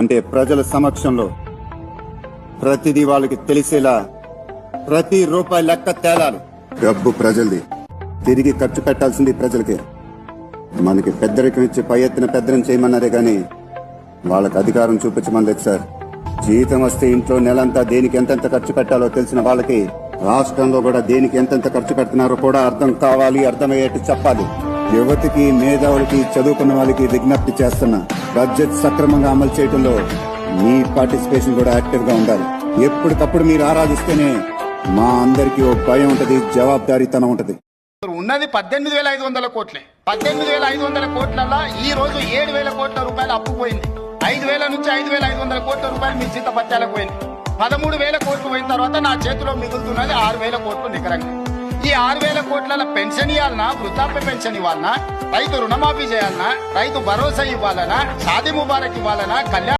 అంటే ప్రజల సమక్షంలో ప్రతిదీ వాళ్ళకి తెలిసేలా ప్రతి రూపాయి లెక్క తేలాలి. డబ్బు ప్రజలది, తిరిగి ఖర్చు పెట్టాల్సింది ప్రజలకే. మనకి పెద్దరికం ఇచ్చి పై ఎత్తున పెద్దరం చేయమన్నారే గాని వాళ్ళకి అధికారం చూపించమనలేదు సార్. జీతం వస్తే ఇంట్లో నెలంతా దేనికి ఎంతెంత ఖర్చు పెట్టాలో తెలిసిన వాళ్ళకి రాష్ట్రంలో కూడా దేనికి ఎంతెంత ఖర్చు పెడుతున్నారో కూడా అర్థం కావాలి, అర్థమయ్యేట్టు చెప్పాలి. యువతికి, మేధావులకి, చదువుకున్న వాళ్ళకి విజ్ఞప్తి చేస్తున్నా, బడ్జెట్ సక్రమంగా అమలు చేయడంలో మీ పార్టిసిపేషన్ కూడా యాక్టివ్ గా ఉండాలి. ఎప్పటికప్పుడు మీరు ఆరాధిస్తేనే మా అందరికీ ఓ భయం ఉంటది, జవాబుదారీతనం ఉంటది. ఉన్నది 18,500 కోట్లే. 18,500 కోట్లలో ఈ రోజు 7,000 కోట్ల రూపాయలు అప్పు పోయింది. 5,000 నుంచి 5,500 కోట్ల రూపాయలు మీ జీత పత్యాలకు పోయింది. 13,000 కోట్లు పోయిన తర్వాత నా చేతిలో మిగులుతున్నది 6,000 కోట్లు నికరంగా. ఈ 6,000 కోట్ల పెన్షన్ ఇవ్వాలన్నా, వృద్ధాప్య పెన్షన్ ఇవ్వాలన్నా, రైతు రుణమాఫీ చేయాలన్నా, రైతు భరోసా ఇవ్వాలన్నా, షాదీ ముబారక్ ఇవ్వాలన్నా, కళ్యాణ